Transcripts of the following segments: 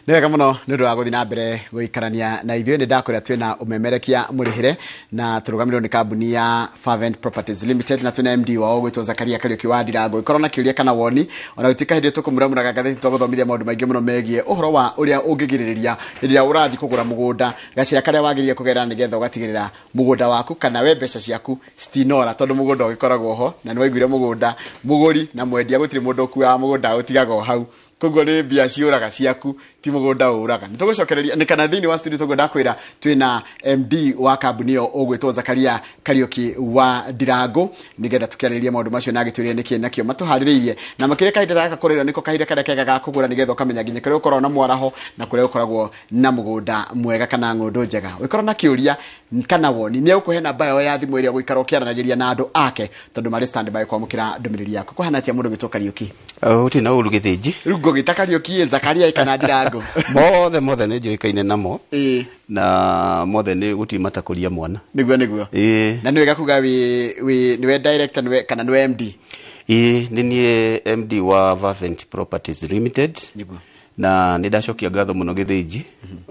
Nĩwega mũno nĩ ũndũ wa gũthiĩ na mbere gũikarania na ithuĩ. Nĩ ndakwĩra twĩna ũmemerekia mũrĩhĩre na tũrũgamĩrĩirwo nĩ kambuni ya Fervent Properties Limited na twĩna MD wao gwĩtwo Zakaria Kariuki wa Ndirango. Ikorwo na kĩũria kana woni ona gũtuĩka hĩndĩ tũkũmũramũraga ngathĩti twagũthomithia maũndũ maingĩ mũno megiĩ ũhoro wa ũrĩa ũngĩgirĩrĩria hĩndĩ ĩrĩa ũrathiĩ kũgũra mũgũnda, gacĩra karĩa wagĩrĩire kũgerera nĩgetha ũgatigĩrĩra mũgũnda waku kana we mbeca ciaku citinora, tondũ mũgũnda ũgĩkoragwo ho na nĩ waiguire mũgũnda mũgũri na mwendia gũtirĩ mũndũ ũkuaga mũgũnda ũtigaga o hau. Koguo nĩ mbia ciũraga ciaku ti mũgũnda ũraga. Nĩ tũgũcokereria nĩ kana thĩinĩ wa studio tũgũ ndakwĩra twĩna MD wa kambuni ĩyo ũgwĩtwo Zakaria Kariuki wa Ndirango nĩgetha tũkĩarĩrĩrie maũndũ macio na gĩtũria nĩkĩ nakĩo matũharĩrĩirie na makĩrĩa kahinda gaka kũrĩra nĩko kahinda karĩa kega ga kũgũra nĩgetha ũkamenya nginya kũrĩa ũkoragwo na mwaraho na kũrĩa ũkoragwo na mũgũnda mwega kana ng'ũndũ njega. Ũkorwo na kĩũria kana woni nĩ ũkũhe namba yao ya thimũ ĩrĩa gũikara ũkĩaranagĩria na andũ ake tondũ marĩ standby kwamũkĩra ndũmĩrĩri yaku. Kũhana atĩa mũndũ gwĩtwo Kariuki? Ũti na ũru gĩthĩnji. Rĩu ngũgĩta Kariuki Zakaria kana Ndirango. Mothe nĩ njũĩkaine namo. Na mothe nĩ gũtimata kũria mwana. Nĩguo. Na nĩ wega kuga nĩwe director kana nĩwe MD? Nĩ niĩ MD wa Fervent Properties Limited. Na nĩ ndacokia ngatho mũno gĩthĩnji.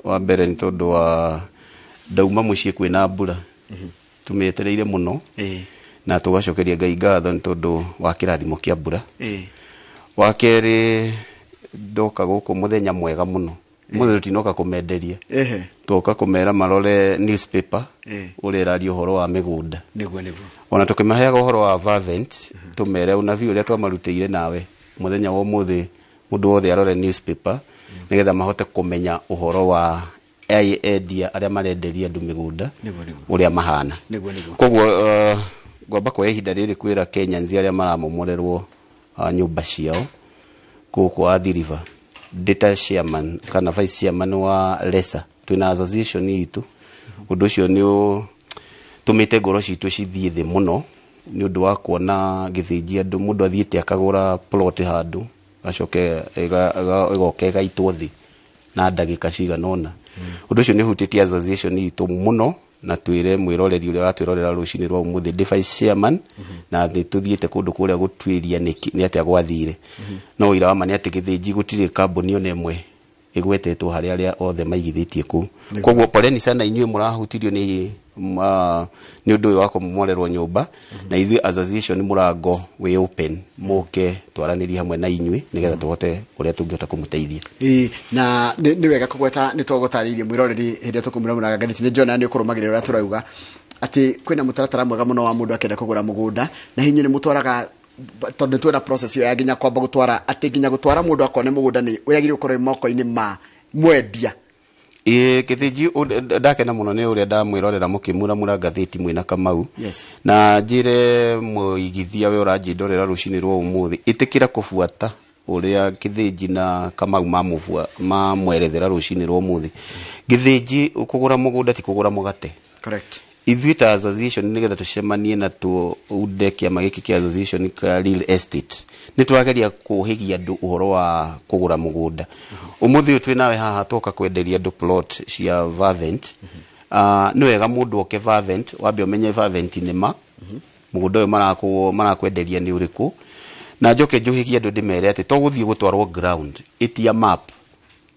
Wa mbere nĩ tondũ wa ndauma mũciĩ kwĩna mbura. Tumĩetereire mũno. Na tũgacokeria Ngai ngatho nĩ tondũ wa kĩrathimo kĩa mbura. Wa kerĩ ndoka gũkũ mũthenya mwega mũno. Mũthenya tinoka kũmenderia. Tũka kũmera marore newspaper ũrĩa ĩraria ũhoro wa mĩgũnda. Nĩguo. Ona tũkĩmaheaga ũhoro wa Fervent tũmere ũnabii ũrĩa twamarutĩire nawe mũthenya wa ũmũthĩ mũndũ wothe arore newspaper nĩgetha mahote kũmenya ũhoro wa endia arĩa marenderia andũ mĩgũnda ũrĩa mahana. Koguo ngwamba kwa ihinda rĩrĩ kwĩra Kenyans arĩa maramomorerwo nyũmba ciao gũkũ Athi River, data chairman kana vice chairman wa Lesa twina association itu. Ũndũ ũcio nĩ tũmĩte ngoro citũ cithiĩ thĩ mũno nĩ ũndũ wa kuona gĩthĩnji andũ mũndũ athiĩte akagũra plot handũ acoke ĩgoke ĩgaitwo thĩ na ndagĩka cigana ũna. Ũndũ ũcio nĩ hutĩtie association itu mũno na twĩre mwĩroreri ũrĩa watwĩrorera rũcinĩ rwa ũmũthĩ device chairman na thĩ tũthiĩte kũndũ kũrĩa gũtuĩria nĩ atĩa gwathire. No ũira wa ma nĩ atĩ gĩthĩnji gũtirĩ kambuni ona ĩmwe ĩgwetetwo harĩ arĩa othe maigithĩtie kũu. Koguo poleni sana inyuĩ mũrahutirio nĩ ũndũ ũyũ wa kũmomorerwo nyũmba na ithuĩ association mũrango wĩ open mũke twaranĩrie hamwe na inyuĩ nĩgetha tũhote ũrĩa tũngĩhota kũmũteithia. Na nĩ wega kũgweta nĩ twagũtarĩirie mwĩroreri hĩndĩ tũkũmũramũraga ngathĩti nĩ John nĩ ũkũrũmagĩrĩra ũrĩa tũrauga atĩ kwĩna mũtaratara mwega mũno wa mũndũ akĩenda kũgũra mũgũnda na hinya nĩ mũtwaraga tondũ twĩna process ĩyo ya nginya kwamba gũtwara atĩ nginya gũtwara mũndũ akone mũgũnda nĩ ũyagĩrĩirwo gũkorwo moko-inĩ ma mwendia. Gĩthĩnji ndakena mũno nĩ ũrĩa ndamwĩrorera mũkĩmuramura ngathĩti mwĩna Kamau. Na njĩre mũigithia we ũranjĩndorera rũcinĩ rwa ũmũthĩ ĩtĩkĩra kũbuata ũrĩa gĩthĩnji na Kamau mamwerethera rũcinĩ rwa ũmũthĩ. Gĩthĩnji kũgũra mũgũnda ti kũgũra mũgate. Correct. Ithuĩ ta association nĩgetha tũcemanie na tũunde kĩama gĩkĩ kĩa association ka real estate nĩ twageria kũhĩgia andũ ũhoro wa kũgũra mũgũnda. Ũmũthĩ twĩ nawe haha tũka kwenderia andũ plot cia Fervent. Nĩ wega mũndũ oke Fervent wambe ũmenye Fervent nĩ ma mũgũnda ũyũ marakwenderia nĩ ũrĩkũ na njoke njũhĩgie andũ ndĩmere atĩ to gũthiĩ gũtwarwo ground itia map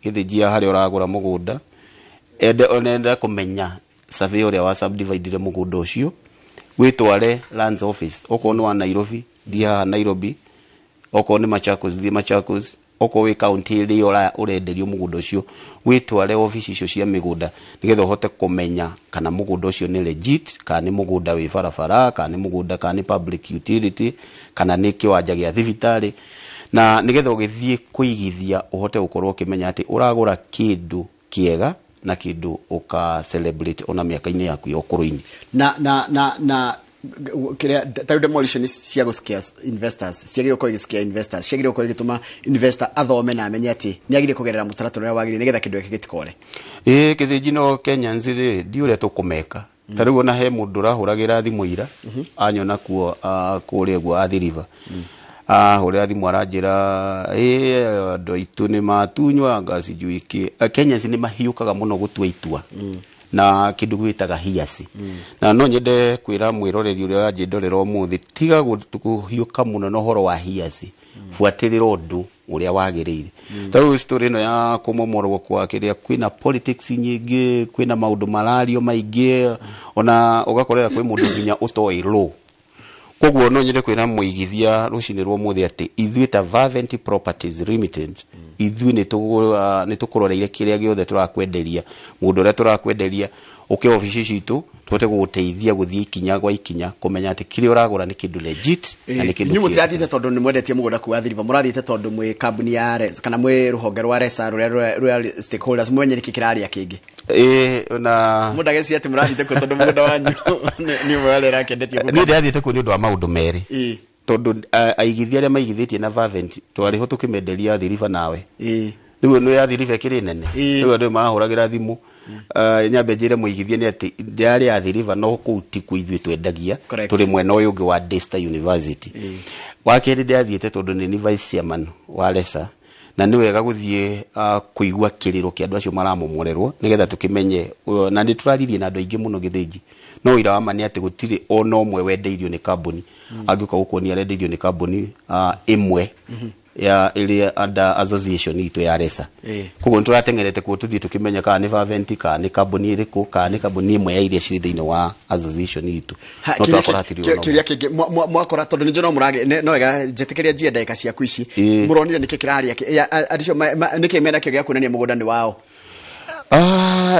gĩthĩnji harĩa ũragũra mũgũnda onenda kũmenya survey ũrĩa wa subdivide mũgũnda ũcio wĩtware lands office okorwo nĩ wa Nairobi thiĩ haha Nairobi, okorwo nĩ Machakos thiĩ Machakos, okorwo wĩ county ĩrĩa ũrenderio mũgũnda ũcio wĩtware office icio cia mĩgũnda nĩgetha ũhote kũmenya kana mũgũnda ũcio nĩ legit kana nĩ mũgũnda wĩ barabara kana nĩ mũgũnda kana nĩ public utility kana nĩ kĩwanja gĩa thibitarĩ na nĩgetha ũgĩthiĩ kũigithia ũhote gũkorwo ũkĩmenya atĩ ũragũra kĩndũ kĩega na kĩndũ ũka celebrate ona mĩaka-inĩ yaku ya ũkũrũ-inĩ. Na kĩrĩa tarũ demolition cia gũscare investors ciagĩrĩirwo gũkorwo igĩscare investors ciagĩrĩirwo gũkorwo igĩtũma investor athome na amenye atĩ nĩ agĩrĩire kũgerera mũtaratara ũrĩa wagĩrĩire nĩgetha kĩndũ gĩkĩ gĩtikore. Gĩthĩnji no Kenyans rĩ ndi ũrĩa tũkũmeka. Tarĩu ona he mũndũ ũrahũragĩra thimũ ira anyona kuo kũrĩa guo Athi River. Ũrĩa thimũ aranjĩra andũ aitũ nĩ matunywa ngaci njuĩke. Kenyans nĩ mahiũkaga mũno gũtua itua na kĩndũ gwĩtaga hiasi. Na no nyende kwĩra mwĩroreri ũrĩa wanjĩndorera ũmũthĩ tiga gũhiũka mũno na ũhoro wa hiasi. Buatĩrĩra ũndũ uria wagirire tau story no ya kumomorwo kwa kiria kwina politics nyingi kwina maundu marario maingi ona ugakorera kwi mundu nginya utoi law koguo no nyire kwina muigithia rucini rwo muthi ati ithuĩ ta Fervent Properties Limited ithuĩ ni tukuroreire kiria giothe turakwenderia mundu uria turakwenderia uke ofici citu twote guguteithia guthie ikinya gwa ikinya kumenya ati kiri uragura ni kindu legit na ni kindu nyumu tirathite tondu ni mwendetie mugunda ku athiriva murathite tondu mwe company ya res kana mwe ruhonge rwa resa rwa stakeholders mwenye nikikiraria kingi na mudageci ati murathite ku tondu mugunda wanyu ni mwale rakendetie ni ndathite ku ni undu wa maundu meri tondu aigithia aria maigithitie na Fervent twari ho tukimenderia athiriva nawe niwe no athiriva kiri nene niwe ndo mahuragira thimu nyambe njire muigithie ni ati ndiari athiriva no kuti ku ithuĩ twendagia turi mwena uyu ungi wa Desta University wakeri ndiathiete tondu ni vice chairman wa Resa na ni wega guthie kuigua kiriro kia andu acio maramomorerwo nigetha tukimenye na ndi turaririe na andu aingi muno githiji no ira wa mani ati gutiri ona umwe wendeirio ni kambuni angiuka gukonia rendeirio ni kambuni imwe ya ile ada association ito ya Resa kugo nturatengerete ku tuthie tukimenya kana ni Fervent kana ni kambuni iriku kana ni kambuni imwe ya iria ciri thiini wa association ito no twakoratirio kiria kingi mwakora tondu ninjo no murage no wega njetikiria njia ndeka ciaku ici muronire niki kiraria adicio niki mena kio gya kunania mugunda ni wao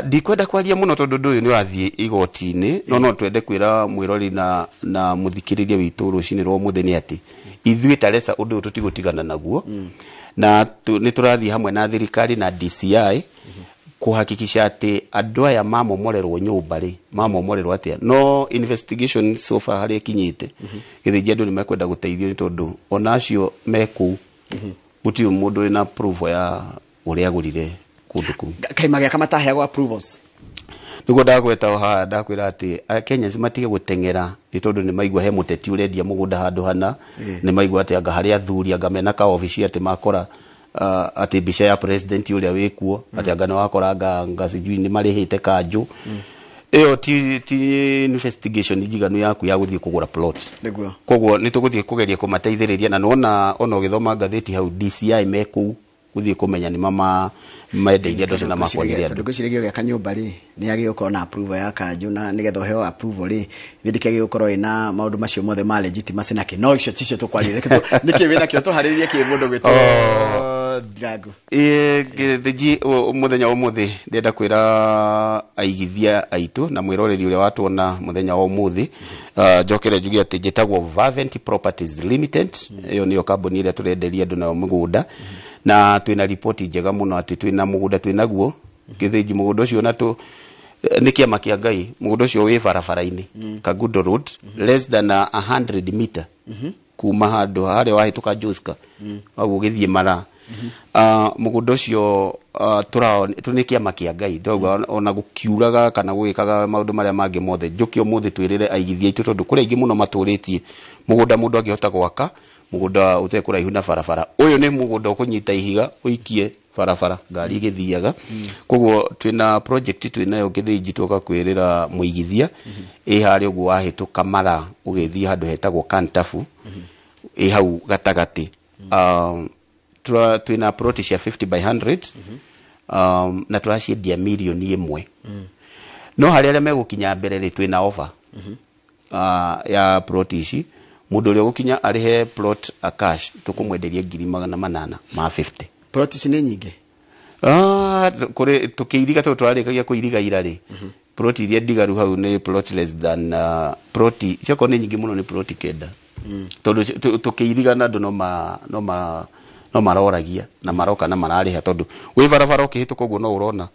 ndikwenda kwaria muno tondu nduyu ni wathie igoti-ini no twende kwira mwirori na muthikiriria witu rucini rwo mutheni ati ithuĩ ta Resa undu tutigotigana naguo na ni turathie hamwe na thirikari na DCI kuhakikisha ati andu aya mamomorerwo nyumba ri mamomorerwo atia no investigation so far hari kinyite githiji andu ni mekwenda guteithio ni tondu onacio meku guti mundu ina proof ya uria agurire kundu ku kaima gya kama taheagwo approvals niguo ndagweta ha ndakwira ati Kenya zimatige gutengera ni tondu ni maigua he muteti urendia mugunda handu hana ni maigua ati anga hari athuri anga mena ka office ati makora ati bisha ya president uria wikuo ati anga no akora anga sijui ni marihite kanju iyo ti investigation iganu yaku ya guthie kugura plot niguo koguo ni tuguthie kugeria kumateithiriria na ona ugithoma ngatheti hau DCI meku guthie kumenya ni mama maendeire ndocio na makwagiria andu ngwicirigio gya kanyumba ri ni agi ukorwo na approval ya kanju na nigetha uheo approval ri thindike agi ukorwo ina maundu macio mothe ma legitimacy na no icio ticio tukwarire niki wina kio tuharirie ki mundu gwito drago thiji muthenya wa muthi ndenda kwira aigithia aitu na mwiroreri uria watuona muthenya wa muthi njokere njugi ati njitagwo Fervent Properties Limited iyo niyo kambuni iria turenderia andu nayo mugunda na twina ripoti njega muno ati twina mugunda twinaguo githiji mugunda ucio na tu nikia makia ngai mugunda ucio wi barabara-ini Kagundo Road less than 100 meter kuma handu haria wahituka Joska agu githie mara mugunda ucio tunikia makia ngai ndogo ona gukiuraga kana gwikaga maundu maria mangi mothe njukio muthi twirire aigithia itu tondu kuri ingi muno maturitie mugunda mundu angihota gwaka mugunda utekuraihu na barabara uyu ni mugunda ukunyita ihiga uikie barabara ngari igithiaga koguo twina project twinayo githiji tuka kwirira muigithia hari uguo wahituka mara ugithia handu hetagwo Kantafu hau gatagati twina plot cia 50 by 100 na turaciendia milioni 1 no hari aria megukinya mbere ri twina offer ya plot ici mundu uri gukinya arihe plot a cash tukumwenderia 850 plot ici ni nyingi kuri tukiiriga turarikagia kuiriga ira ri plot iria ndigaru hau ni plot less than plot cioko ni nyingi muno ni plot kenda tondu tukiiriga na andu no maroragia na maroka na marariha tondu wi barabara ukihituka uguo no urona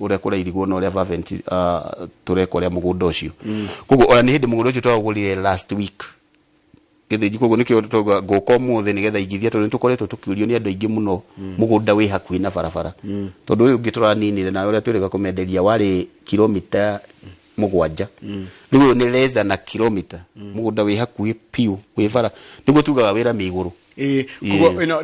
uria kurairigwo no uria Fervent turekoria mugunda ucio koguo ona ni hindi mugunda ucio twagurire last week githiji koguo nikio tutoga guko muthi nigetha igithia tondu tukoretwo tukiurio ni andu aingi muno mugunda wi hakuhi na barabara tondu uyu ungi turaninire na uria twirega kumenderia wari kilomita 7 riu ni less than a kilometer mugunda wi hakuhi piu wi bara niguo tugaga wira miguru kugo ino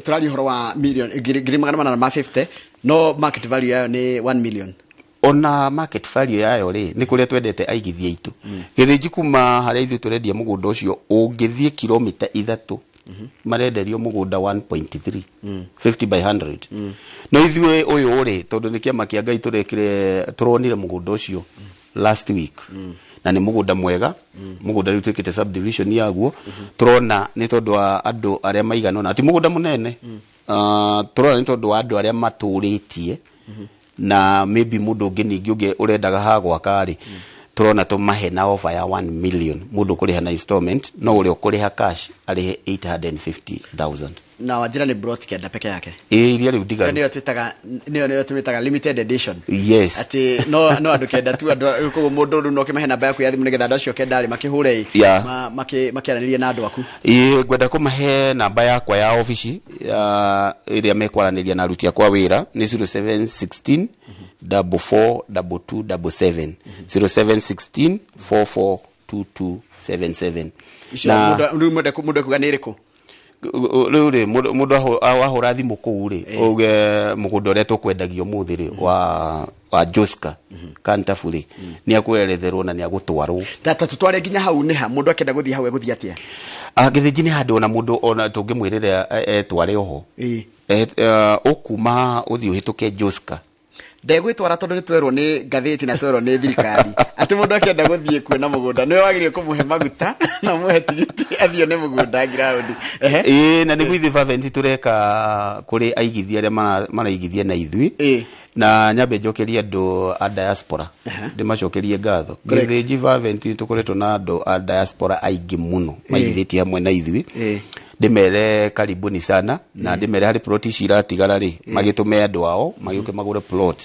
turari horo wa million 850 no market value yayo ni 1 million ona market value yayo ri ni kuria twendete aigithia itu githiji kuma haria ithu turendia mugunda ucio ungithie kilomita 3 marenderio mũgũnda 1.3 50 by 100 no ithuĩ ũyũ ũrĩ tondũ nĩ kĩama kĩa Ngai tũronire mũgũnda ũcio last week na nĩ mũgũnda mwega mũgũnda rĩu twĩkĩte subdivision yaguo tũrona nĩ tondũ wa andũ arĩa maiganona ti mũgũnda mũnene tũrona nĩ tondũ wa andũ arĩa matũrĩtie na maybe mũndũ ũngĩ ningĩ ũngĩ ũrendaga ha gwaka-rĩ tũrona tũmahe na offer ya 1 million mũndũ kũrĩha na installment no ũrĩa ũkũrĩha cash arĩhe 850,000 na wajira ni brot kenda peke yake iria rĩu ndiga nĩyo twĩtaga limited edition yes ati no andu kenda tu andu ko mundu ru no kimahe namba yaku ya thimu nigetha andu acio kenda makĩhure makiaranirie na andu aku ngwenda kũmahe namba yakwa ya office ĩrĩa mekwaraniria na aruti akwa wĩra nĩ 0716 442277 0716 442277 na mundu kuga nĩ ĩrĩkũ rĩu mũndũ ahũra thimũ kũu-rĩ uge mũgũnda ũrĩa tũkwendagio mũthĩ-rĩ wa Joska Kantafu-rĩ nĩ akweretherwo na nĩ agũtwarwo tata tutware nginya hau nĩ ha mũndũ akenda gũthiĩ hau egũthiĩ atĩa gĩthĩnji nĩ handũ ona mũndũ ona tũngĩmwĩrĩra etware oho ũkuma ũthiĩ ũhĩtũke Joska ndegwĩtwara tondũ nĩ twerwo nĩ ngathĩti na twerwo nĩ thirikari atĩ mũndũ akenda gũthiĩ kuona mũgũnda nĩwe wagĩrĩire kũmũhe maguta na mũhe tigiti athiĩ nĩ mũgũnda ground na nĩguo ithuĩ Fervent tũreka kũrĩ aigithia arĩa maraigithia na ithuĩ na nyambe njokerie andũ a diaspora ndĩmacokerie ngatho gĩthĩnji Fervent tũkoretwo na andũ a diaspora aingĩ mũno maigithĩtie hamwe na ithuĩ ndimere karibuni sana na ndimere hari plot iratigara ri magitume andu ao magiuke magure plot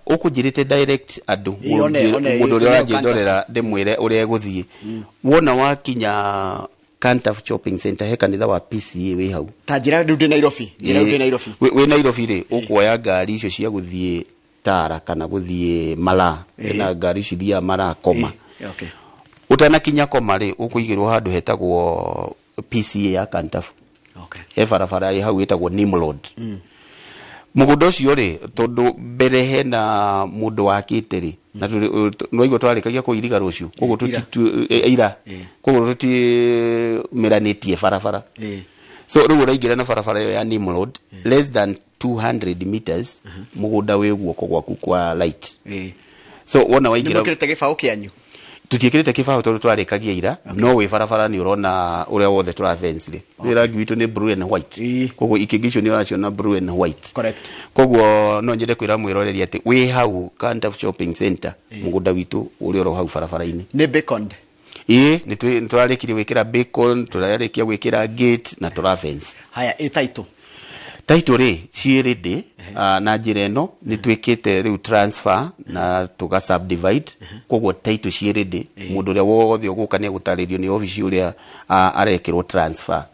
ukujirite direct andu mundu uria uragindorera ndimwire uria eguthie wona wakinya Kantaf Shopping Center he kanitha wa PCA wi hau tajira ndi Nairobi we Nairobi ri ukuoya ngari icio cia guthie Tara kana guthie Mala na ngari ciria Mara koma okay utanakinya koma ri ukuigirwo handu hetagwo PCA ya Kantafu okay barabara ya hau etagwo Nimrod mũgũnda ũcio rĩ tondũ mbere hena mũndũ wakĩte rĩ na no igwa twarĩkagia kũiriga rũciũ koguo ira koguo tũtimeranĩtie barabara so rĩu ũraingĩra na barabara ĩyo ya Nimrod less than 200 meters mũgũnda wĩ guoko gwaku kwa light so wona waingĩra nĩmũkĩrĩte gĩbaũ kĩanyu tutiekirite kibaũ tondũ twarĩkagia ira no wĩ barabara nĩ ũrona ũrĩa wothe tũra fence rĩ rangi witũ nĩ blue and white koguo ikigisho nĩ ũraciona blue and white correct koguo no nyende kwĩra mwĩroreri atĩ wĩ hau Kantaf Shopping Center mũgũnda witũ ũrĩa ũro hau barabara-inĩ nĩ beacon nĩ tũrarĩkirie gwĩkĩra beacon tũrarĩkia gwĩkĩra gate na tũra fence haya title rĩ ciĩrĩndĩ na njĩra ĩno nĩ twĩkĩte rĩu transfer na tũga subdivide koguo title ciĩrĩndĩ mũndũ ũrĩa wothe ũgũka nĩ agũtarĩrio nĩ office ũrĩa arekĩrwo transfer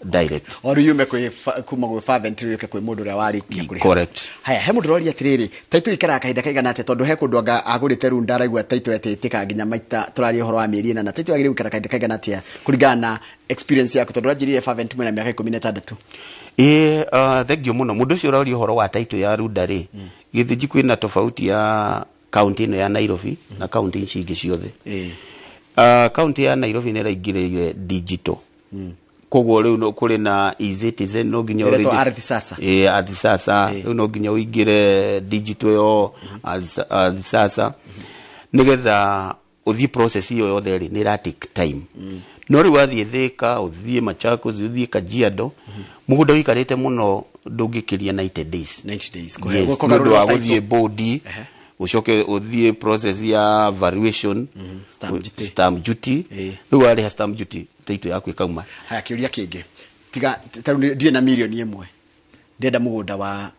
direct oru yume kuma gwĩ Fervent yuke kwĩ mũndũ ũrĩa warĩkia kũrĩha correct haya he mũndũ ũroria atĩrĩrĩ title ikara kahinda kaigana atĩa tondũ he kũndũ agũrĩte rĩu ndaraigua title etĩka nginya maita tũraria ũhoro wa mĩeri ĩna na title yagĩrĩire gũikara kahinda kaigana atĩa kũringana na experience yaku tondũ ranjĩrĩire Fervent mwena mĩaka 16 thengio muno mundu ucio ũraũria ũhoro wa title ya runda rĩ gĩthĩnji kwĩna tofauti ya county ĩno ya Nairobi na county ingĩ ciothe county ya Nairobi nĩ ĩraingĩrĩire digital koguo rĩu kũrĩ na eCitizen no nginya ardhi sasa rĩu no nginya ũingĩre digital yo ardhi sasa nĩgetha ũthiĩ process iyo yothe rĩ nĩ take time no rĩu wathiĩ Thika ũthiĩ Machakos ũthiĩ Kajiado mũgũnda ũikarĩte mũno ndũngĩkĩria 90 days mũndũ wa gũthiĩ bodi ucoke ũthiĩ process ya valuation stamp duty rĩu warĩha stamp duty title yaku ĩkauma haya kĩũria kĩngĩ tiga tarũ ndie na milioni ĩmwe ndenda mũgũnda wa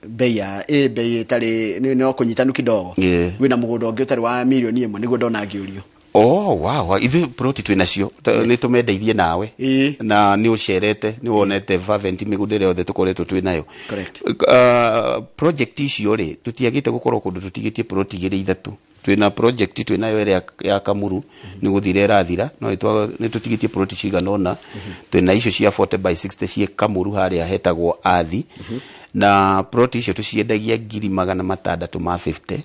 bei itarĩ no kũnyitanu kidogo wĩna mũgũnda ũngĩ ũtarĩ wa milioni ĩmwe nĩguo ndona ngĩũrio wow ithu plot twĩnacio nĩ tũmendeirie nawe na nĩ ũcerete nĩ wonete Fervent mĩgũnda ĩrĩa yothe tũkoretwo twĩnayo project icio rĩ tũtiagĩte gũkorwo kũndũ tũtigĩtie plot igĩrĩ ithatũ twĩna project twĩnayo ĩrĩa ya Kamuru nĩ gũthira ĩrathira no nĩ tũtigĩtie plot cigana ũna twĩna icio cia 40 by 60 cia Kamuru harĩa hetagwo Athi na plot icio tũciendagia 650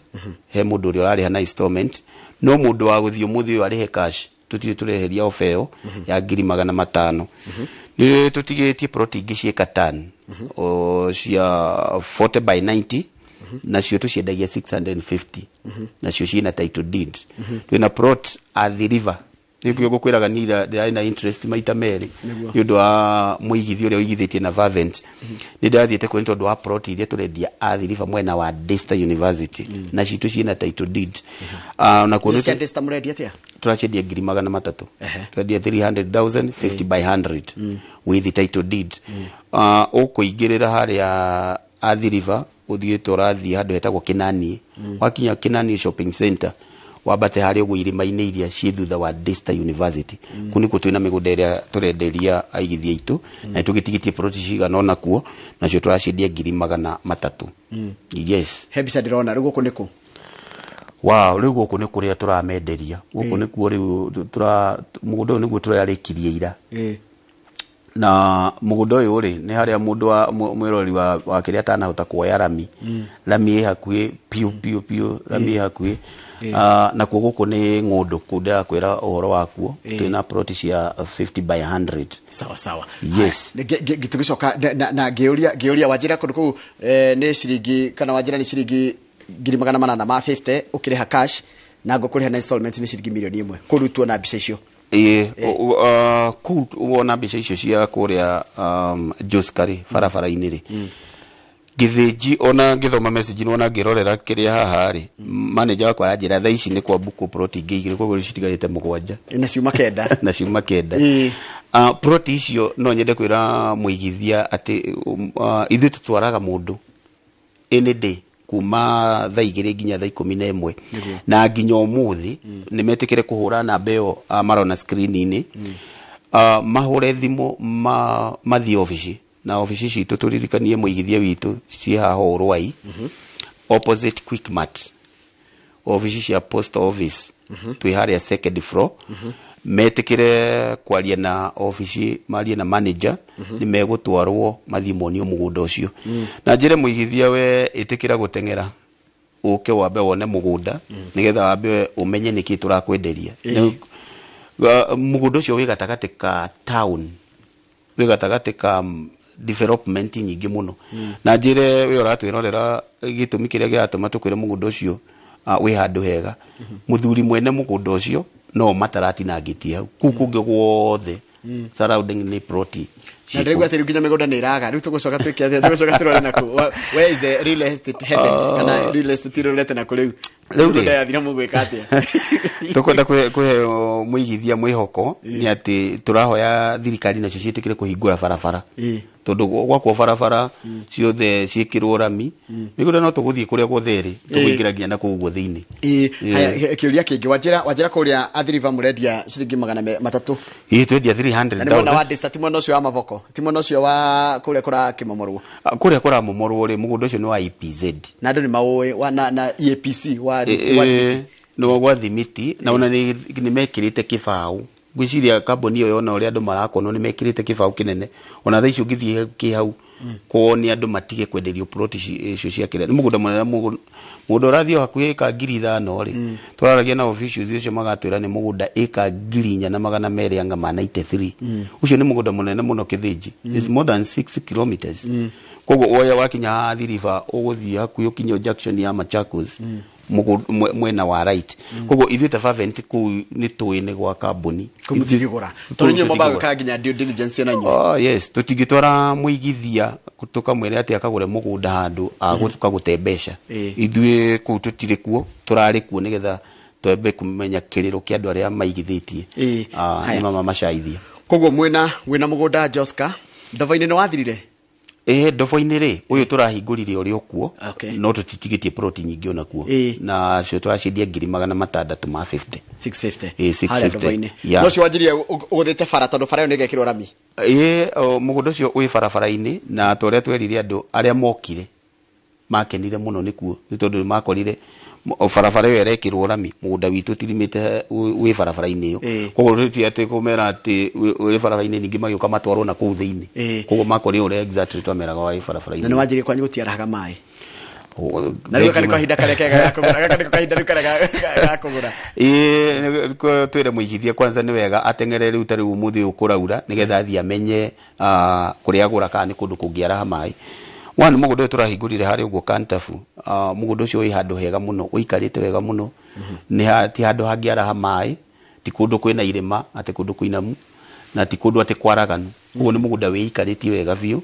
he mũndũ ũrĩa ũrarĩha na installment no mũndũ wa gũthiĩ mũthĩ ũyũ arĩhe cash tutire tureheria ofeo ya 500,000 ni tutigetie plot ingi cie Katan o cia 40 by 90 na cio tuciendagia 650 na cio ciina title deed twina plot at the river nikuo gukwiraga nira na interest maita meri yundu wa muigithio ria uigithitie na Fervent ni ndathiete kuri tondu wa plot iria turendia at the river mwena wa Desta University na citu ciina title deed na kuona cia Desta murendia tia turacendia 300,000 twendia 300,000 50 by 100 with the title deed ukuingirira haria at the river uthie torathi handu hetagwo Kinani wakinya Kinani shopping center wabate hari ugu irima-ini iria cie thutha wa Desta University kuni ko twina migunda iria turenderia aigithia itu na tugitigitie plot cigana ona kuo na cio turacendia 300,000 yes hebisa ndirona riu guku niku wow riu guku ni kuria turamenderia guku ni kuo riu mugunda uyu niguo turarikirie ira na mugunda uyu ri ni haria mundu wa mwirori wa kiria tanahota kuoya rami rami hakuhi piu rami hakuhi na kuo guku ni ngundu kunda kwira uhoro wakuo twina plot cia 50 by 100 sawa yes gitugicoka na ngeuria wajira kundu ku ni ciringi kana wajira ni ciringi 850 ukiriha cash na ngukuriha na installments ni ciringi milioni 1 kurutwo na mbica icio wona mbica icio cia kuria Joskari barabara-ini ri githiji ona ngithoma message nona ngirorera kiria haha ri manager wakwa aranjira thaa ici ni kwa buku plot ingi igire koguo citigarite mugwanja na ciuma kenda na ciuma kenda plot icio no nyende kwira muigithia ati ithu tutwaraga mundu any day kuma thaa 2 nginya thaa 11 na nginya umuthi ni metikire kuhura namba iyo marona screen-ini mahure thimu mathi office na office citu turirikanie muigithia witu ci haha Urwai opposite Quickmart office cia post office twi haria second floor metikire kwaria na office maria na manager ni megutwarwo mathimonio mugunda ucio na njire muigithia we itikira gutengera uke wambe wone mugunda nigetha wambe umenye niki turakwenderia mugunda ucio wi gatagati ka town wi gatagati ka development nyingi muno na njire we uratwirorera gitumi kiria giatuma tukwire mugunda ucio wi handu hega muthuri mwene mugunda ucio no matarati na ngiti hau kukunge gwothe surrounding ni proti na ndegwa ati nginya migunda ni iraga riu tugucoka twike tugucoka turore naku where is the real estate heaven kana real estate rolete naku riu nda ya thira mugwika atia tukwenda kwe muigithia mwihoko ni ati turahoya thirikari na cio citikire kuhingura barabara tondu gwakwo barabara ciothe ciikirwo rami migunda no tuguthie kuria gutheri tukuingira nginya na kuguo thiini kiuria kingi wajira kuria athiriva murendia ciringi 300 twendia 300,000 na wa Desta timo no cio wa mavoko timo no cio wa kuria kura kimomorwo kuria kura momorwo ri mugunda ucio ni wa EPZ na andu ni maui na EPC wa no gwa thimiti na ona ni mekirite kibau gwiciria kambuni iyo yona uri andu marakonwo ni mekirite kibau kinene ona thaa icio ngithie ki hau kuoni andu matige kwenderio plot icio cia kire ni mugunda munene mugunda urathio hakuhi ka 5,000 ri turaragia na officials icio magatwira ni mugunda eka 4,293 ucio ni mugunda munene muno Kithiji is more than 6 kilometers koguo oya wakinya Athi-River uguthie hakuhi ukinyo junction ya Machakos mwena wa right koguo ithuĩ ta Fervent ku ni twine gwa kambuni kumutigigura tonye mbaga kaginya due diligence na nyu yes tutigitwara muigithia tukamwire ati akagure mugunda handu agutuka gutembesha ithuĩ ku tutire kuo turari kuo nigetha twembe kumenya kiriro kia andu aria maigithitie ni mama macaithia koguo wina mugunda Joska ndovaine no wathirire ndovo-ini ri uyu turahingurire uri okuo no tutitigitie plot nyingi ona kuo na cio turacendia 650 650 no cio wanjirie uguthite bara tondu bara yo ni gekirwo rami mugunda ucio wi barabara-ini na toria twerire andu aria mokire makenire muno nikuo ni tondu makorire barabara yo erekirwo rami mugunda witu tirimite wi barabara-ini iyo koguo riti ati kumera ati wi barabara-ini ningi magioka matwarwo na kuu thiini koguo makorire ure exactly twameraga wa barabara-ini na ni wanjirie kwanyu gutiaraga mai na rĩu kaniko kahinda karĩa kega gakũgũra kaniko kahinda rĩu karĩa gakũgũra twĩre mũigithia kwanza nĩ wega ateng'ere rĩu ta rĩu ũmũthĩ ũkũraura nĩgetha athiĩ amenye kũrĩa agũra kana nĩ kũndũ kũngĩaraha maĩ. One mũgũnda ũyũ tũrahingũrire harĩa ũguo Kantafu, mũgũnda ũcio wĩ handũ hega mũno, ũikarĩte wega mũno, ti handũ hangĩaraha maĩ, ti kũndũ kwĩna irĩma atĩ kũndũ kũinamu, na ti kũndũ atĩ kwaraganu. Ũguo nĩ mũgũnda wĩikarĩtie wega biũ.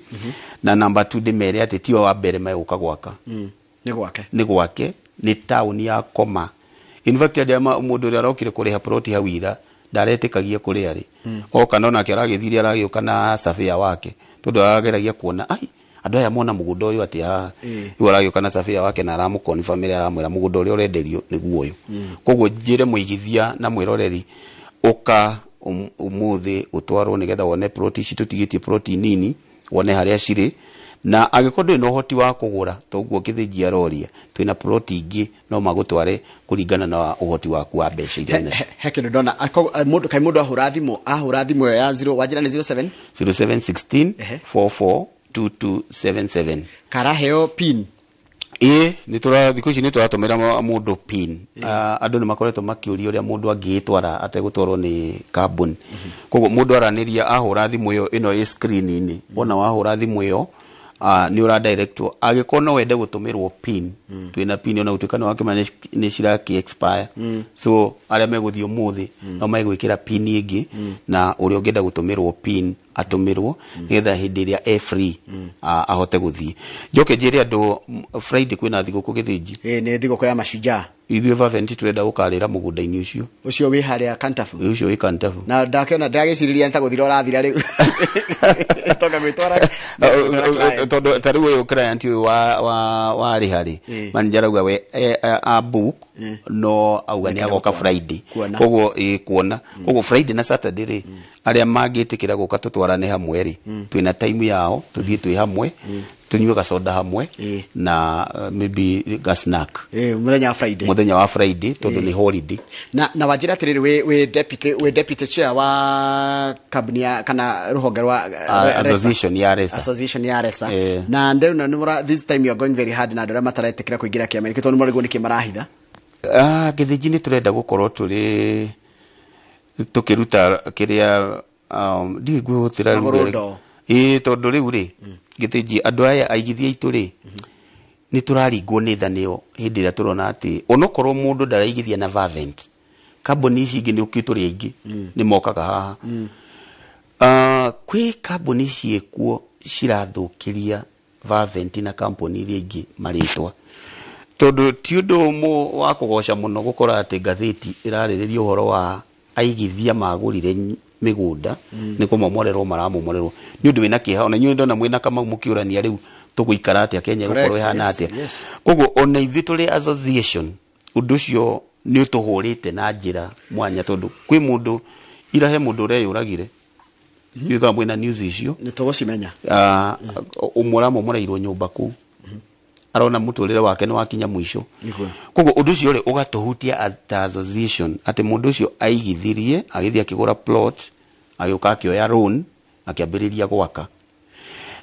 Na number 2 ndĩmere atĩ tio wa mbere megũka gwaka, nĩ gwake, nĩ taũni ya Koma. In fact mũndũ ũrĩa arokire kũrĩha ploti hau ira ndaretĩkagia kũrĩa arĩ, kana onake aragĩthire aragĩũka na surveyor wake, tondũ arageragia kuona andũ aya mona mũgũnda ũyũ atĩ rĩu aragĩũka na surveyor wake na aramũconfirm aramwĩra mũgũnda ũrĩa ũrenderio nĩguo ũyũ. Koguo njĩre mũigithia na mwĩroreri ũka ũmũthĩ ũtwarwo nĩgetha wone ploti ici tũtigĩtie ploti nini, wone harĩa cirĩ, na agĩkorwo ndũrĩ na ũhoti wa kũgũra toguo kĩthĩnji aroria, twĩna ploti ingĩ no magũtware kũringana na ũhoti waku wa mbeca iria nacio. He kĩndũ ndona mũndũ ahũra thimũ ĩyo ya 0 wanjĩra nĩ 0716 44 2277 karaheo pin. Nĩ thikũ ici nĩ tũratũmĩra mũndũ pin. Andũ nĩ makoretwo makĩũria ũrĩa mũndũ angĩtwara ategũtwarwo nĩ kambuni. Koguo mũndũ aranĩria ahũra thimũ ĩyo ĩno ĩ screen-inĩ, wona wahũra thimũ ĩyo nĩ ũra directwo agĩkorwo no wende gũtũmĩrwo pin. Twĩna pin ona gũtuĩka wakĩmenya nĩ ciraki expire, so arĩa megũthiĩ ũmũthĩ no megwĩkĩra pin ĩngĩ, na ũrĩa ũngĩenda gũtũmĩrwo pin atũmĩrwo nĩgetha hĩndĩ ĩrĩa free ahote gũthiĩ. Njoke njĩre andũ Friday kwĩna thigũkũ Gĩthĩnji. Nĩ thigũkũ ya Mashujaa. Ithuĩ Fervent tũrenda gũkarĩra mũgũnda-inĩ ũcio wĩ harĩa Kantafu. Ũcio wĩ Kantafu. Na ndakĩona ndagĩciriria nĩtagũthira ũrathira rĩu toka gwĩtwara tondũ ta rĩu ũyũ client ũyũ warĩ harĩ manager auga we a book no auga nĩ agoka Friday, koguo kuona koguo Friday na Saturday rĩ arĩa mangĩtĩkĩra gũka tũtwarane hamwe rĩ twĩna time yao tũthiĩ twĩ hamwe tunyue gacoda hamwe na maybe snack muthenya wa Friday tondu ni holiday. Na wajira atiriri we deputy chair wa company kana ruhonge rwa association ya Resa na ndeu na numura this time you are going very hard na ndara mataraetekira kuingira kiama nikito numura gwo nikimarahitha Gĩthĩnji ni turenda gukorwo turi tukiruta kiria ndigwĩhũtĩra rugero tondu riu ri Gĩthĩnji andũ aya aigithia itũ rĩ nĩ tũraringwo nĩ thanĩo hĩndĩ ĩrĩa tũrona atĩ onokorwo mũndũ ndaraigithia na Fervent, kambuni ici ingĩ nĩ ũkĩtũrĩ aingĩ nĩ mokaga haha. Kwĩ kambuni ciĩkuo cirathũkĩria Fervent na kambuni iria ingĩ marĩtwa, tondũ ti ũndũ wa kũgoca mũno gũkora atĩ ngathĩti ĩrarĩrĩria ũhoro wa aigithia magũrire mĩgũnda nĩ kũmomorerwo maramomorerwo nĩ ũndũ wĩna kĩeha. Ona inyuĩ ndona mwĩna Kamau mũkĩũrania rĩu tũgũikara atĩa Kenya gũkorwo ĩhana atĩa. Koguo ona ithuĩ tũrĩ association ũndũ ũcio nĩ ũtũhũrĩte na njĩra mwanya, tondũ kwĩ mũndũ irahe mũndũ ũreyũragire yuga mwĩna news icio nĩ tũgũcimenya ũmũramomoreirwo nyũmba kũu arona mũtũrĩre wake nĩ wakinya mũico. Koguo ũndũ ũcio rĩ ũgatũhutia as association atĩ mũndũ ũcio aigithirie agĩthiĩ akĩgũra plot agĩũka akĩoya loan akĩambĩrĩria gwaka.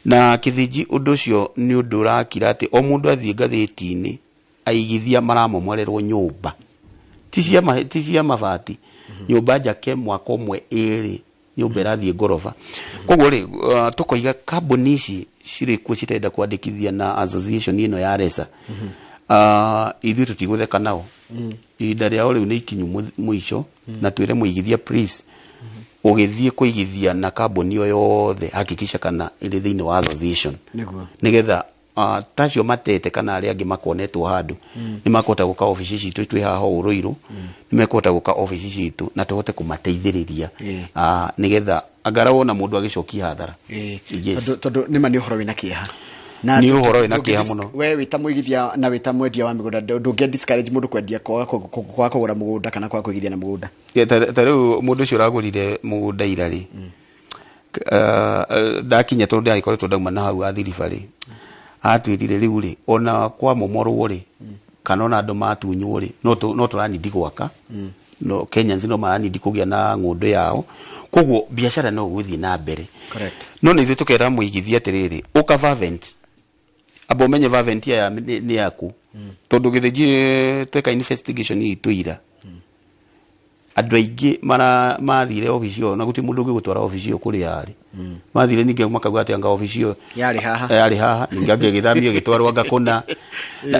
Na Gĩthĩnji ũndũ ũcio nĩ ũndũ ũrakira atĩ o mũndũ athiĩ ngathĩti-inĩ aigithia maramomorerwo nyũmba ti cia mabati, nyũmba njake mwaka ũmwe ĩrĩ nyũmba ĩrathiĩ ngoroba. Koguo rĩ tũkoiga kambuni ici cirĩ kuo citenda kwandĩkithia na association ĩno ya Resa ithuĩ tũtigũtheka nao. Ihinda rĩao rĩu nĩ ikinyu mũico na twĩre mũigithia please ũgĩthiĩ kũigithia na kambuni o yothe hakikisha kana ĩrĩ thĩinĩ wa association nĩgetha tacio matete kana arĩa angĩ makonetwo handũ nĩ makota gũka ofici citũ twĩ haha Ũrũirũ, nĩ makota gũka ofici citũ na tũhote kũmateithĩrĩria nĩgetha angarawo na mũndũ agĩcokia hathara. Tondũ nĩ mani ũhoro wĩna kĩeha nĩ ũhoro wĩna kĩeha mũno. We wĩta mũigithia na wĩta mwendia wa mĩgũnda ndũngĩ discourage mũndũ kwendia kwa kũgũra mũgũnda kana kwa kũigithia na mũgũnda. Ta rĩu mũndũ ũcio ũragũrire mũgũnda ira rĩ ndakinya tondũ ndagĩkoretwo ndauma na hau athiriba rĩ atwĩrire rĩu rĩ ona kwa momorwo rĩ kana ona andũ matunywo rĩ no tũranindi gwaka no Kenyans no maranindi kũgĩa na ng'ũndũ yao, koguo biacara no gũthiĩ na mbere. No nĩ ithuĩ tũkera mũigithia atĩrĩrĩ ũka Fervent abo menye Fervent ya ni yaku tondu githiji tweka investigation itu ira andu aingi mathire office yo na guti mundu ngigutwara office yo kuri yari mathire ninge makauga ati anga office yo yari haha ninge ngigithamio gitwarwa ngakona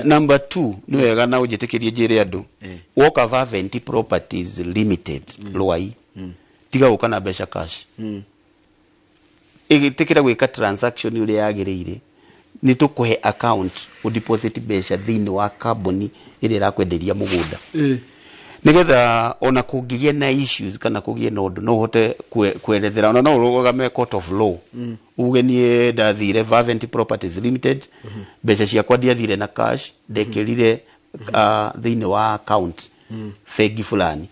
number 2 ni wega na ujitikirie njire andu woka Fervent Properties Limited lwai tiga ukana besha cash igitikira gwika transaction uri yagirire ni tukuhe account u deposit besha thini wa company iri rakwenderia mugunda nigetha ona kungigie na issues kana kugie na undu no hote kwerethera ona no urugame court of law uge nie ndathire Fervent Properties Limited besha ciakwa ndiathire na cash ndekirire thini wa account fegi fulani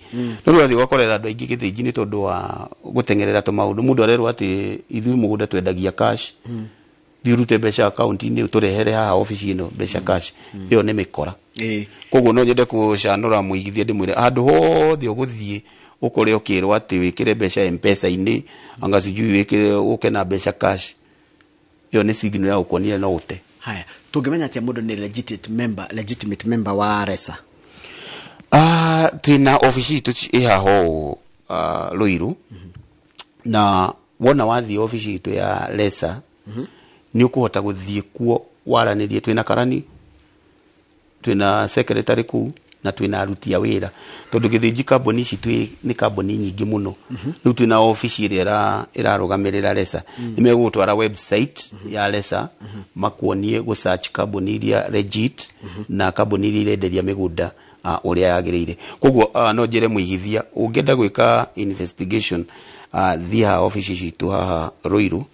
no rwathi gwakorera andu aingi githiji ni tondu wa gutengerera to maundu mundu arerwa ati ithu mugunda twendagia cash dirute besha account ini uturehere haha office ino besha cash iyo ni mikora koguo no nyende kucanura muigithie ndimwire andu hothe uguthie ukore ukirwa ati wikire besha M-Pesa ini anga sijui wikire uke na besha cash iyo ni signal ya ukonia no ute haya tungimenya ati mundu ni legitimate member wa RESA tina office itu ihaho Ruiru na wona wathi office itu ya RESA ni ukuhota guthie kuo waranirie twina karani twina secretary ku na twina aruti a wira tondu githiji company citu ni company nyingi muno riu twina office ira irarugamirira RESA nimegutwara website ya RESA makuonie go search company iria legit na company iria irenderia migunda uria yagirire koguo no njire muigithia ungenda gwika investigation thia office citu haha Ruiru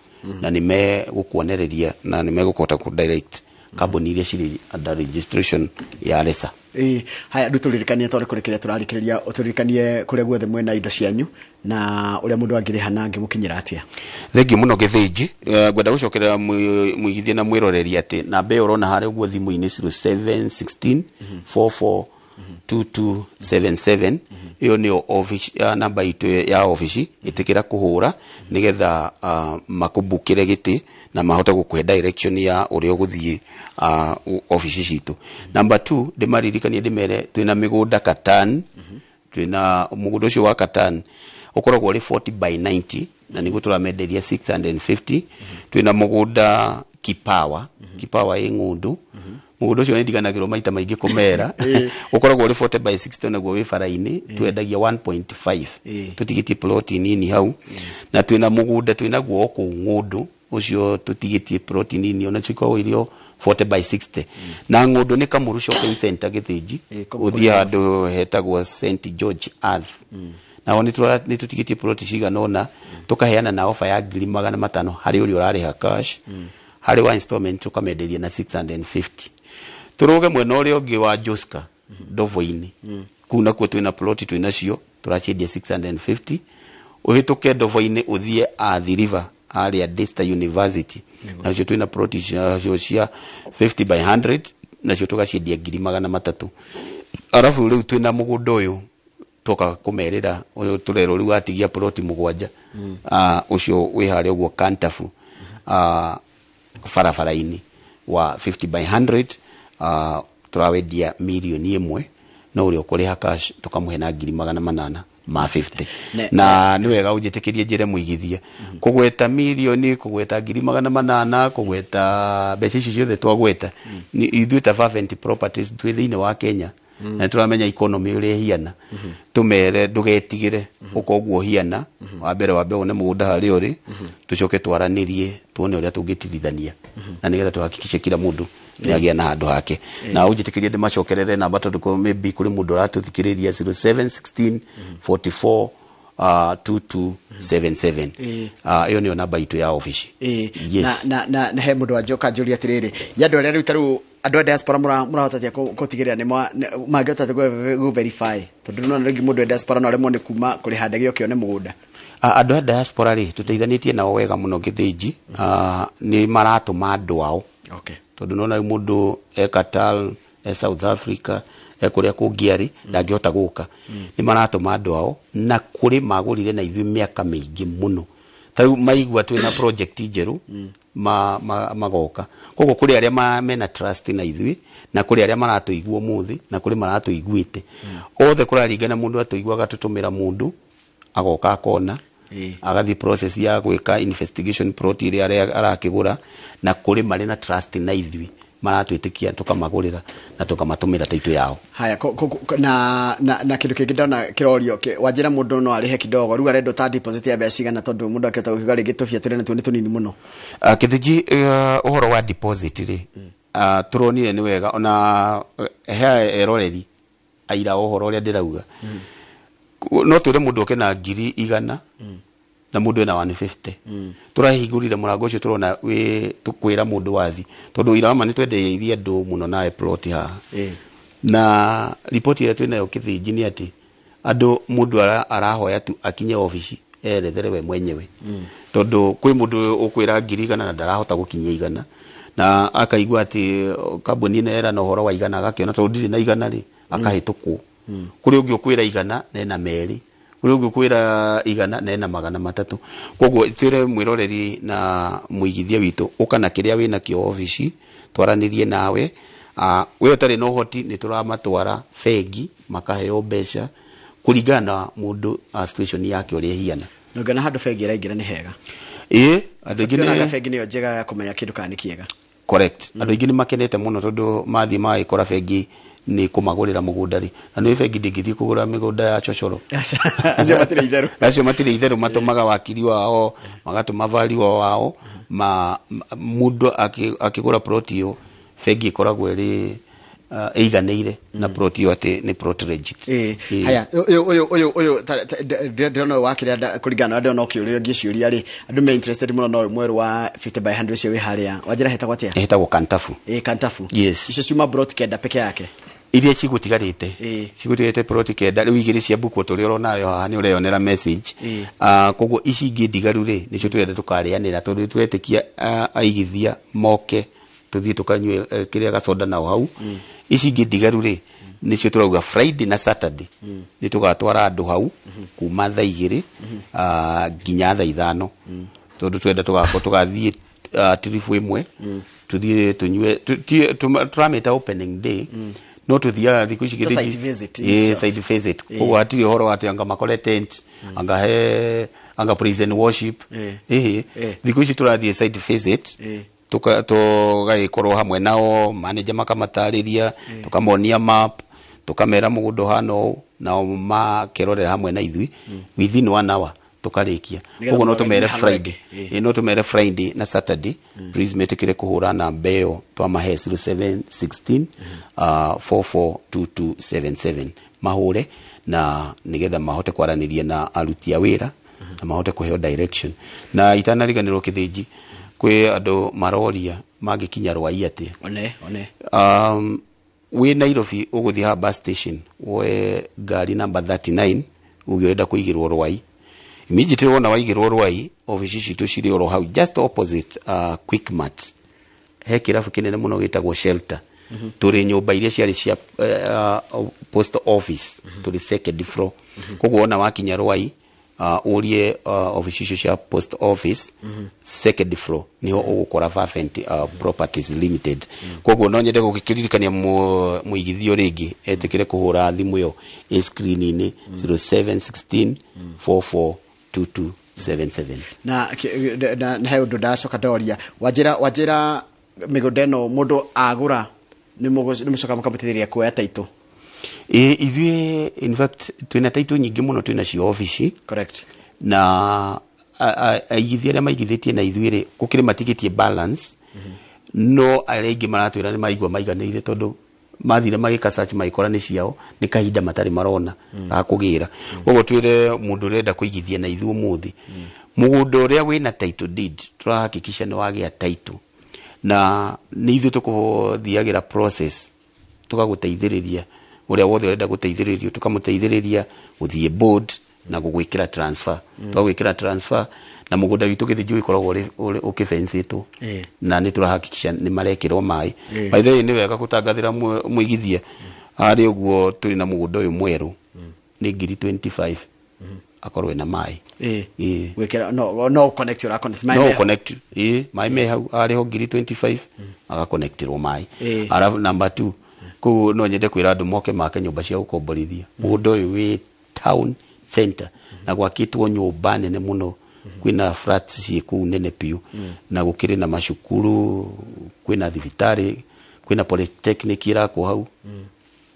na nime gukuonereria na nime gukota ku direct company iria ciri under registration ya RESA haya nduturirikanie tore kurekeria turarikiriria uturirikanie kuria guothe mwena indo cianyu na uria mundu angiriha na ngimukinyira atia thengi muno githiji gwenda gucokerera muigithie na mwiroreria ati na be urona hari uguo thimu-ini 0716 44 2277 iyo ni office namba itu ya office itikira kuhura nigetha makubukire giti na mahote gukuhe direction ya uria uguthie office citu number 2 ndimaririkanie ndimere twina migunda Katan twina mugunda ucio wa Katan ukoragwo ri 40 by 90 na nigo turamenderia 650 twina mugunda Kipawa i Ngundu mugunda ucio ndiganagirwo maita maingi kumera ukoragwo ri 40 by 60 naguo wi faraini twendagia 1.5 tutigitie plot nini hau na twina mugunda twinaguo ku Ngundu ucio tutigitie plot nini ona chiko irio 40 by 60 na Ngundu ni Kamuru shopping center githiji uthia handu hetagwo St George Earth na oni tutigitie plot cigana ona tukaheana na offer ya 500 hari uri urariha cash hari wa installment tukamenderia na 650 turuge mwena uri ungi wa Joska Ndovo-ini kuna kwo twina plot twina cio turacendia 650 uhituke Ndovo-ini uthie Athi River aria Desta University na cio twina plot cio cia 50 by 100 na cio tugacendia 300 arafu riu twina mugunda uyu toka kumerera uyu turero riu atigia plot mugwanja ucio wi hari uguo Kantafu farafara-ini wa 50 by 100 turawendia milioni 1 no uri ukuriha cash tukamuhe na 800 ma 50 na ni wega ujitikirie njire muigithia kugweta milioni kugweta 800 kugweta mbeca ciothe twagweta ni ithuĩ ta Fervent Properties twi thiini wa Kenya na turamenya economy uri hiana tumere ndugetigire ukoguo hiana wa mbere one mugunda hari uri tucoke twaranirie tuone uria tungitithithania na nigetha tuhakikishe kila mundu niagia na handu hake na ujitikirie ndimacokerere namba tondu maybe kuri mundu ratuthikireria 0716 44 2277 iyo niyo namba itu ya office yes na he mundu ajoka njuri atiriri yandu aria riu taru andu a diaspora murahota kutigirira ni mangihota go verify tondu no rigi mundu a diaspora no remone kuma kuri handa gio kione mugunda andu a diaspora ri tutithanitie nao wega muno githiji ni maratuma andu ao okay tondu no mundu Qatar South Africa kuria kungiari ndangihota guka ni maratuma andu ao na kuri magurire na ithu miaka mingi muno tariu maigwa twina project njeru magoka koguo kuri aria mena trust na ithui na kuri aria maratuigua muthi na kuri maratuiguite othe kuraringana mundu atuiguaga tutumira mundu agoka akona agathi process ya gwika investigation plot iria arakigura na kuri mari na trust na ithui maratwitikia tukamagurira na tukamatumira taito yao haya na kindu kingi ndona kirorio wanjira mundu no arihe kidogo ruga rendo ta deposit ya mbeca cigana tondu mundu aketa kuga ringi tufia turene tunini muno kithiji uhoro wa deposit ri turonire ni wega ona he eroreri aira uhoro uria ndirauga no twire mundu okena 100 na mundu ena 150 turahingurire murango ucio turona we tukwira mundu wazi tondu ira ma ni twendeire andu muno nae plot ha na report ya twinayo kithinji ni ati andu mundu arahoya tu akinye office erethere we mwenyewe tondu kwi mundu ukwira 100 na ndarahota gukinyia 100 na akaigua ati kambuni ina era no horo wa 100 agakiona tondu ndiri na 100 ri akahitukwo kuri ungi ukwira 100 na ena meri kuri ungi ukwira 100 na ena 300 koguo twire mwiroreri na muigithia witu ukana kiria wina kio office twaranirie nawe we utari no hoti ni turamatwara fegi makaheo mbeca kuringana mundu situation yake uri hiana ngana handu fegi iraingira ni hega andu ingi ni fegi niyo njega ya kumenya kindu kana ni kiega correct andu ingi ni makenete muno tondu mathi mai kora fegi ni kumagurira mugundari na ni fegi ndingithii kugura migunda ya chochoro acio matire itheru matumaga wakiri wao magatuma value wao mundu akigura plot yo fegi ikoragwo ri eiganeire na plot yo ati ni plot legit haya uyu ndino wakiria kuringana ndino kiurio ngiciuria ri andu me interested muno no mweru wa 50 by 100 cio wi haria wajira hetagwo atia hetagwo kantafu kantafu yes icio ciuma plot kenda peke yake iria cigutigarite plot kenda riu igiri cia buku turi ronayo haha ni ureyonera message koguo ici ingi ndigaru ri nicio turenda tukarianira tondu turetikia aigithia moke tuthii tukanywe kiria gasoda nao hau ici ingi ndigaru ri nicio turauga Friday na Saturday ni tugatwara andu hau kuma thaa 2 nginya thaa 5 tondu turenda tugathii trifu imwe tuthii tunywe turameta opening day no tuthia thiku ici githiji side visit koguo atiri horo ati anga makore tent anga praise and worship thiku ici turathie side visit tugagikorwo hamwe nao manager makamatariria tukamonia map tukamera mugundo hano nao makerorera hamwe na ithui within 1 hour tukarikia koguo no tumere Friday no tumere Friday na Saturday please metikire kuhura na mbeo twa mahe 0716 442277 mahure na nigetha mahote kwaraniria na aruti a wira na mahote kuheo direction na itanariganirwo kithinji kwi andu maroria magikinya rwai ati one we Nairobi uguthi ha bus station we gari number 39 ugirenda kuigirwo rwai immediately wona waigirwo rwai office citu ciri oro hau just opposite Quickmart he kirafu kinene muno gitagwo Shelter turi nyumba iria ciari cia post office turi second floor koguo wona wakinya rwai urie office cia post office second floor niho ugukora Fervent Properties Limited koguo no nyende gukiririkania muigithio ringi etikire kuhura thimu yo screen ini 0716 442277 na he undu ndacoka ndoria wajira migunda ino mundu agura ni mucoka mukamutithiria kuoya taito ithui in fact twina taito nyingi muno twina cio office correct na aigithia aria maigithitie na ithui ri gukire matikitie balance no aregi maratwira ni maigwa maiganire tondu mathire magika search maikora ni ciao ni kahinda matari marona akugira koguo twire mundu renda kuigithia na ithui muthi mugunda uria wina title deed turahakikisha ni wagia title na ni ithui tukuthiagira process tugaguteithiriria uria wothe urenda guteithiririo tukamuteithiriria guthie board na gugwikira transfer twagwikira transfer na mugunda witu githiji ikoragwo ukifencitwo na ni turahakikisha ni marekirwo mai by the way ni wega gutangathira muigithia ari uguo turi na mugunda uyu mweru ni 25 akorwe na mai wekera no connect your account mai no connect mai me hau ariho ngiri 25 aga connectirwo mai arafu number 2 ku no nyende kwira andu moke make nyumba cia gukomborithia mundu uyu wi town center na gwakitwo nyumba nene muno kwina flats cie ku nene piu na gukiri na mashukuru kwina thibitari kwina polytechnic irako hau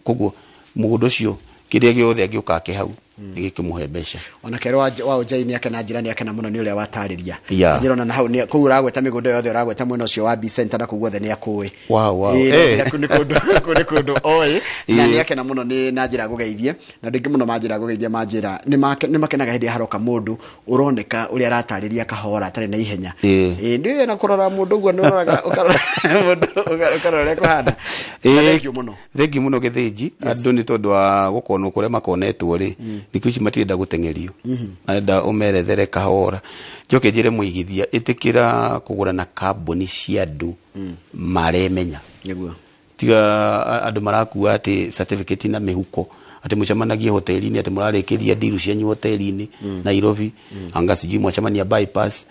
koguo mugundo cio kiria giothe agiuka ke hau nigikimuhe mbeca ona kero wa ujaini yake na jirani yake na muno ni uria watariria njirona na hau ni ku uragweta migundo yothe uragweta mwena ucio wa B center na kuguothe ni akuwe wow ni kundu oi na ni yake na muno ni na njira gugeithie na ndingi muno manjira gugeithia manjira ni makenaga hindi haroka mundu uroneka uria aratariria kahora atari na ihenya ndio na kurora mundu guo nuroraga ukarora mundu ukarora kuhana thengi muno githiji andu ni tondu wa gukonwo kuria makonetwo ri thikuici matienda gutengerio enda umerethere kahora njoke njire muigithia itikira kugura na kambuni cia andu maremenya niguo tiga andu marakuwa ati certificate na mihuko ati mucemanagie hoteli-ini ati murarikiria diru cianyu hoteli-ini Nairobi anga siji mwacemania bypass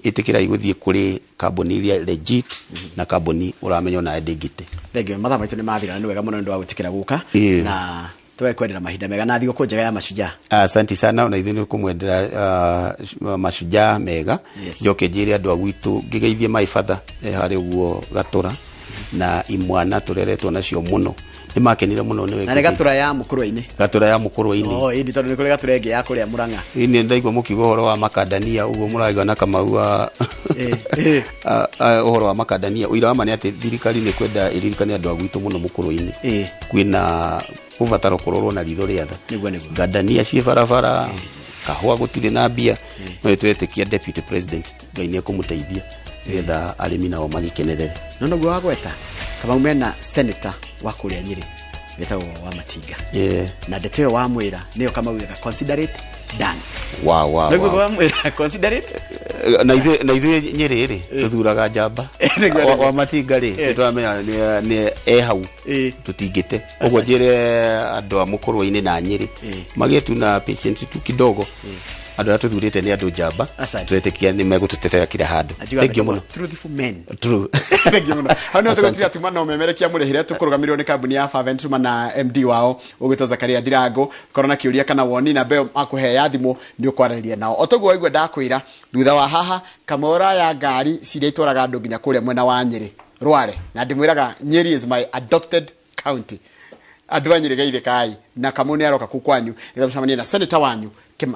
itikira iguthie kuri kambuni iria legit na kambuni uramenya na ndigite thengio mathaa maitu ni mathira ni wega muno ndu wa gutikira guka na tuwekwendera mahinda mega na thigũkũ njega ya mashujaa asante sana na ithuĩ kumwendera mashujaa mega njoke njire andu agwitu ngigeithie my father hari uguo gatura na imwana tureretwo nacio muno ni makenire muno ni na gatura ya mukurwa-ini indi tondu ni kuri gatura ingi ya kuria Murang'a ini ndaigwa mukiuga uhoro wa makandania uguo muraiga na Kamau uhoro wa makandania uira wa mani ati thirikari ni kwenda iririkania andu agwitu muno mukurwa-ini kwina kuvatara kurorwo na ritho riatha ngandania cie barabara kahua gutire na mbia no twetikia deputy president ngai ni kumuteithia etha arimi nao magikenerere no gwa gweta kama umena senator wa kuria Nyeri wetagwo wa Matinga na ndeto wa mwira niyo kama wiga consider it done wow niguo wa mwira consider it na ithuĩ Nyeri ri tuthuraga njamba wa Matinga ri turamenya ni hau tutingite uguo njire andu a mukurwa-ini na Nyeri magetu na patience tu kidogo andu atuthurite ni andu njamba twetikia ni megututetera kila handu thengio muno truthful men true thengio muno hano twetira tuma no memerekia murihire tukurugamirwo ni kambuni ya Fervent Properties na MD wao ugwitwo Zakaria Ndirango korona kiuria kana woni na mbeo akuhe ya thimu ndi ukwaraniria nao otoguo waigua ndakwira thutha wa haha kamora ya ngari ciria itwaraga andu nginya kuria mwena wa Nyeri Rware na ndimwiraga Nyeri is my adopted county andu a Nyeri geithe kai na kamuni aroka kukwanyu nithamcamania na senator wanyu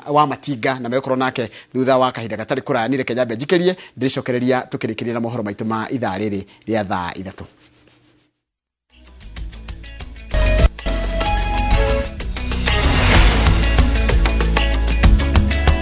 wa Matinga na mekorwo nake thutha wa kahinda gatari kuranire Kenya mbe njikerie ndiricokereria tukirikiria na mohoro maitu ma ithaa riri ria thaa 3